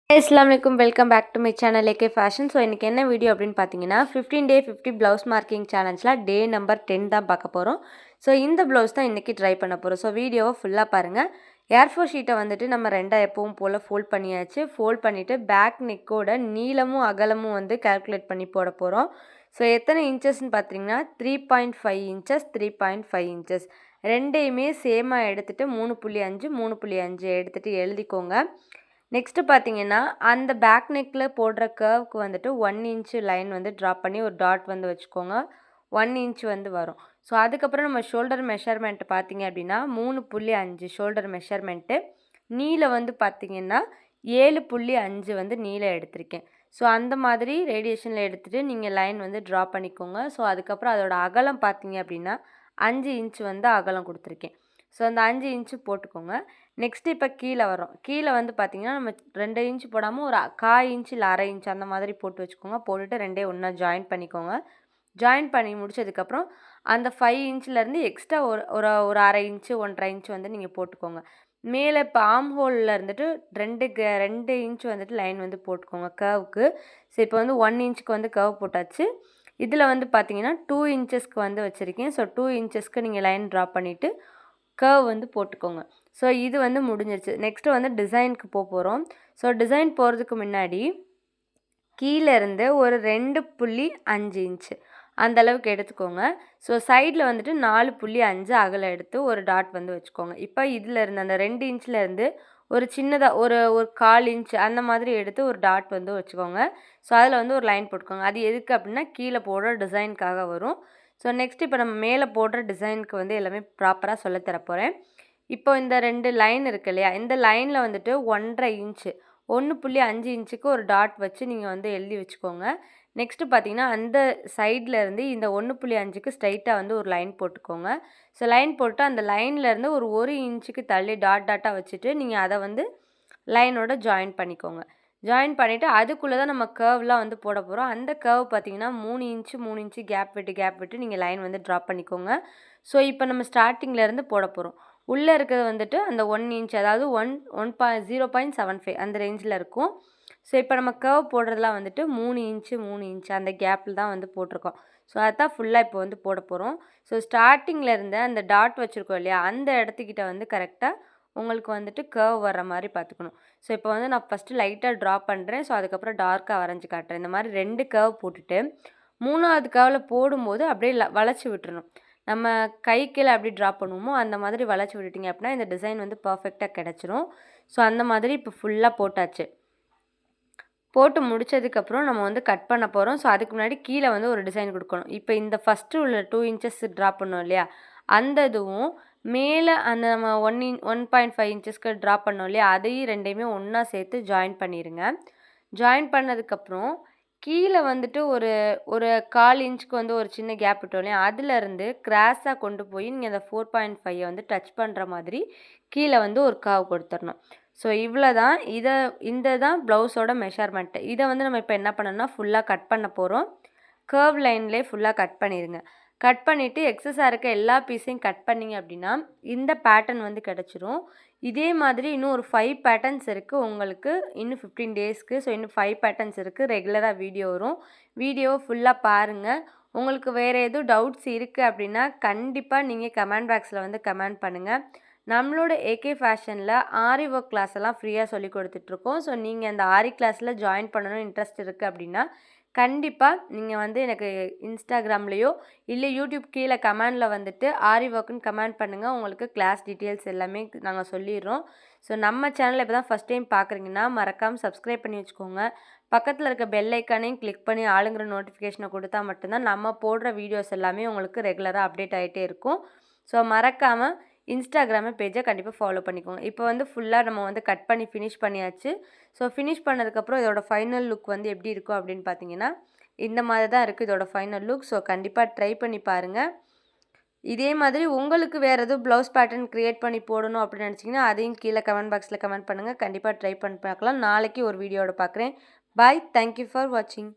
Assalamualaikum, welcome back to my channel AK Fashion. So இன்றைக்கி என்ன video அப்படின்னு பார்த்தீங்கன்னா 15 day 50 ப்ளவுஸ் மார்க்கிங் சேலஞ்சில் டே நம்பர் 10 தான் பார்க்க போகிறோம். ஸோ இந்த ப்ளவுஸ் தான் இன்றைக்கி ட்ரை பண்ண போகிறோம். ஸோ வீடியோவை ஃபுல்லாக பாருங்கள். ஏர்ஃபோர் ஷீட்டை வந்துட்டு நம்ம ரெண்டாக எப்பவும் போல் ஃபோல்ட் பண்ணியாச்சு. ஃபோல்ட் பண்ணிவிட்டு பேக் நெக்கோட நீளமும் அகலமும் வந்து கால்குலேட் பண்ணி போட போகிறோம். ஸோ எத்தனை இன்ச்சஸ்ன்னு பார்த்தீங்கன்னா 3.5 இன்ச்சஸ் 3.5 இன்ச்சஸ் ரெண்டையுமே சேமாக எடுத்துகிட்டு 3.5 3.5 எடுத்துகிட்டு எழுதிக்கோங்க. நெக்ஸ்ட்டு பார்த்தீங்கன்னா அந்த பேக் நெக்கில் போடுற கர்வுக்கு வந்துட்டு 1 இன்ச்சு லைன் வந்து ட்ராப் பண்ணி ஒரு டாட் வந்து வச்சுக்கோங்க. 1 இன்ச் வந்து வரும். ஸோ அதுக்கப்புறம் நம்ம ஷோல்டர் மெஷர்மெண்ட் பார்த்தீங்க அப்படின்னா 3.5 ஷோல்டர் மெஷர்மெண்ட்டு. நீளம் வந்து பார்த்தீங்கன்னா 7.5 வந்து நீளம் எடுத்திருக்கேன். ஸோ அந்த மாதிரி ரேடியேஷனில் எடுத்துகிட்டு நீங்கள் லைன் வந்து ட்ரா பண்ணிக்கோங்க. ஸோ அதுக்கப்புறம் அதோட அகலம் பார்த்தீங்க அப்படின்னா 5 இன்ச் வந்து அகலம் கொடுத்துருக்கேன். ஸோ அந்த 5 இன்ச்சு போட்டுக்கோங்க. நெக்ஸ்ட்டு இப்போ கீழே வரும். கீழே வந்து பார்த்திங்கன்னா நம்ம 2 இன்ச்சு போடாமல் ஒரு 1/4 இன்ச் இல்லை 1/2 இன்ச் அந்த மாதிரி போட்டு வச்சுக்கோங்க. போட்டுட்டு ரெண்டையும் ஒன்றா ஜாயின் பண்ணிக்கோங்க. ஜாயின் பண்ணி முடிச்சதுக்கப்புறம் அந்த 5 இன்ச்லேருந்து எக்ஸ்ட்ரா ஒரு ஒரு ஒரு 1/2 இன்ச்சு 1.5 இன்ச் வந்து நீங்கள் போட்டுக்கோங்க. மேலே இப்போ ஆம் ஹோலில் இருந்துட்டு 2 இன்ச் வந்துட்டு லைன் வந்து போட்டுக்கோங்க கர்வுக்கு. ஸோ இப்போ வந்து 1 இன்ச்சுக்கு வந்து கர்வ் போட்டாச்சு. இதில் வந்து பார்த்தீங்கன்னா 2 இன்ச்சஸ்க்கு வந்து வச்சுருக்கேன். ஸோ 2 இன்ச்சஸ்க்கு நீங்கள் லைன் ட்ரா பண்ணிவிட்டு கர்வ் வந்து போட்டுக்கோங்க. ஸோ இது வந்து முடிஞ்சிருச்சு. நெக்ஸ்ட்டு வந்து டிசைனுக்கு போகிறோம். ஸோ டிசைன் போகிறதுக்கு முன்னாடி கீழே இருந்து ஒரு 2.5 இன்ச்சு அந்தளவுக்கு எடுத்துக்கோங்க. ஸோ சைடில் வந்துட்டு 4.5 அகலம் எடுத்து ஒரு டாட் வந்து வச்சுக்கோங்க. இப்போ இதில் இருந்து அந்த 2 இன்ச்லேருந்து ஒரு சின்னதாக ஒரு 1/4 இன்ச் அந்த மாதிரி எடுத்து ஒரு டாட் வந்து வச்சுக்கோங்க. ஸோ அதில் வந்து ஒரு லைன் போட்டுக்கோங்க. அது எதுக்கு அப்படின்னா கீழே போடுற டிசைனுக்காக வரும். ஸோ நெக்ஸ்ட் இப்போ நம்ம மேலே போடுற டிசைனுக்கு வந்து எல்லாமே ப்ராப்பராக சொல்லித்தர போகிறேன். இப்போ இந்த 2 லைன் இருக்கு இல்லையா, இந்த லைனில் வந்துட்டு 1.5 இன்ச்சு 1.5 இன்ச்சுக்கு ஒரு டாட் வச்சு நீங்கள் வந்து எழுதி வச்சுக்கோங்க. நெக்ஸ்ட்டு பார்த்தீங்கன்னா அந்த சைடில் இருந்து இந்த 1.5க்கு ஸ்ட்ரைட்டாக வந்து ஒரு லைன் போட்டுக்கோங்க. ஸோ லைன் போட்டு அந்த லைன்லேருந்து ஒரு இன்ச்சுக்கு தள்ளி டாட்டாக வச்சுட்டு நீங்கள் அதை வந்து லைனோட ஜாயின் பண்ணிக்கோங்க. ஜாயின் பண்ணிவிட்டு அதுக்குள்ளே தான் நம்ம கர்வ்லாம் வந்து போட போகிறோம். அந்த கர்வ் பார்த்தீங்கன்னா 3 இன்ச்சு கேப் விட்டு நீங்கள் லைன் வந்து ட்ராப் பண்ணிக்கோங்க. ஸோ இப்போ நம்ம ஸ்டார்டிங்லேருந்து போட போகிறோம். உள்ளே இருக்கிறது வந்துட்டு அந்த 1 இன்ச் அதாவது 0.75 அந்த ரேஞ்சில் இருக்கும். ஸோ இப்போ நம்ம கர்வ் போடுறதுலாம் வந்துட்டு 3 இன்ச்சு அந்த கேப்பில் தான் வந்து போட்டிருக்கோம். ஸோ அதுதான் ஃபுல்லாக இப்போ வந்து போட போகிறோம். ஸோ ஸ்டார்டிங்லேருந்து அந்த டாட் வச்சுருக்கோம் இல்லையா, அந்த இடத்துக்கிட்ட வந்து கரெக்டாக உங்களுக்கு வந்துட்டு கர்வ் வர்ற மாதிரி பார்த்துக்கணும். ஸோ இப்போ வந்து நான் ஃபஸ்ட்டு லைட்டாக ட்ரா பண்ணுறேன். ஸோ அதுக்கப்புறம் டார்க்காக வரைஞ்சி காட்டுறேன். இந்த மாதிரி 2 கர்வ் போட்டுட்டு 3வது கர்வில் போடும்போது அப்படியே வளைச்சி விட்டுறணும். நம்ம கை கீழே அப்படி ட்ரா பண்ணுவோமோ அந்த மாதிரி வளைச்சி விட்டுட்டிங்க அப்படின்னா இந்த டிசைன் வந்து பர்ஃபெக்டாக கிடச்சிரும். ஸோ அந்த மாதிரி இப்போ ஃபுல்லாக போட்டாச்சு. போட்டு முடித்ததுக்கப்புறம் நம்ம வந்து கட் பண்ண போகிறோம். ஸோ அதுக்கு முன்னாடி கீழே வந்து ஒரு டிசைன் கொடுக்கணும். இப்போ இந்த ஃபஸ்ட்டு உள்ள 2 இன்ச்சஸ் ட்ரா பண்ணோம் இல்லையா, அந்த இதுவும் மேலே அந்த நம்ம 1.5 இன்ச்சஸ்க்கு ட்ரா பண்ணோம் இல்லையா, அதையும் ரெண்டையுமே ஒன்றா சேர்த்து ஜாயின் பண்ணிடுங்க. ஜாயின் பண்ணதுக்கப்புறம் கீழே வந்துட்டு ஒரு ஒரு 1/4 இன்ச்சுக்கு வந்து ஒரு சின்ன கேப் விட்டோம் இல்லையா, அதுலேருந்து கிராஸாக கொண்டு போய் நீங்கள் அந்த 4.5 வந்து டச் பண்ணுற மாதிரி கீழே வந்து ஒரு கர்வ் கொடுத்துடணும். ஸோ இவ்வளோ தான். இந்த தான் ப்ளவுஸோட மெஷர்மெண்ட்டு. இதை வந்து நம்ம இப்போ என்ன பண்ணணும்னா ஃபுல்லாக கட் பண்ண போகிறோம். கர்வ் லைன்லேயே ஃபுல்லாக கட் பண்ணிடுங்க. கட் பண்ணிவிட்டு எக்ஸஸாக இருக்க எல்லா பீஸையும் கட் பண்ணிங்க அப்படின்னா இந்த பேட்டர்ன் வந்து கிடச்சிரும். இதே மாதிரி இன்னும் ஒரு 5 பேட்டர்ன்ஸ் இருக்குது உங்களுக்கு இன்னும் 15 டேஸ்க்கு. ஸோ இன்னும் 5 பேட்டர்ன்ஸ் இருக்குது. ரெகுலராக வீடியோ வரும். வீடியோவை ஃபுல்லாக பாருங்கள். உங்களுக்கு வேறு எதுவும் டவுட்ஸ் இருக்குது அப்படின்னா கண்டிப்பாக நீங்கள் கமெண்ட் பாக்ஸில் வந்து கமெண்ட் பண்ணுங்கள். நம்மளோட ஏகே ஃபேஷனில் ஆரி ஒர்க் கிளாஸ் எல்லாம் ஃப்ரீயாக சொல்லி கொடுத்துட்ருக்கோம். ஸோ நீங்கள் அந்த ஆரி கிளாஸில் ஜாயின் பண்ணணும்னு இன்ட்ரெஸ்ட் இருக்குது அப்படின்னா கண்டிப்பாக நீங்கள் வந்து எனக்கு இன்ஸ்டாகிராம்லேயோ இல்லை யூடியூப் கீழே கமெண்டில் வந்துட்டு ஆரி ஒர்க்குன்னு கமெண்ட் பண்ணுங்கள். உங்களுக்கு கிளாஸ் டீட்டெயில்ஸ் எல்லாமே நாங்கள் சொல்லிடுறோம். ஸோ நம்ம சேனலில் இப்போ தான் ஃபஸ்ட் டைம் பார்க்குறீங்கன்னா மறக்காமல் சப்ஸ்கிரைப் பண்ணி வச்சுக்கோங்க. பக்கத்தில் இருக்க பெல் ஐக்கானையும் கிளிக் பண்ணி ஆளுங்கிற நோட்டிஃபிகேஷனை கொடுத்தா மட்டும்தான் நம்ம போடுற வீடியோஸ் எல்லாமே உங்களுக்கு ரெகுலராக அப்டேட் ஆகிட்டே இருக்கும். ஸோ மறக்காமல் இன்ஸ்டாகிராமு பேஜை கண்டிப்பாக ஃபாலோ பண்ணிக்கோங்க. இப்போ வந்து ஃபுல்லாக நம்ம வந்து கட் பண்ணி ஃபினிஷ் பண்ணியாச்சு. ஸோ ஃபினிஷ் பண்ணதுக்கப்புறம் இதோட ஃபைனல் லுக் வந்து எப்படி இருக்கும் அப்படின்னு பார்த்தீங்கன்னா இந்த மாதிரி தான் இருக்குது இதோட ஃபைனல் லுக். ஸோ கண்டிப்பாக ட்ரை பண்ணி பாருங்கள். இதே மாதிரி உங்களுக்கு வேறு எதுவும் ப்ளவுஸ் பேட்டர்ன் க்ரியேட் பண்ணி போடணும் அப்படின்னு நினச்சிங்கன்னா அதையும் கீழே கமெண்ட் பாக்ஸில் கமெண்ட் பண்ணுங்கள். கண்டிப்பாக ட்ரை பண்ணி பார்க்கலாம். நாளைக்கு ஒரு வீடியோட பார்க்குறேன். பாய். தேங்க்யூ ஃபார் வாட்சிங்.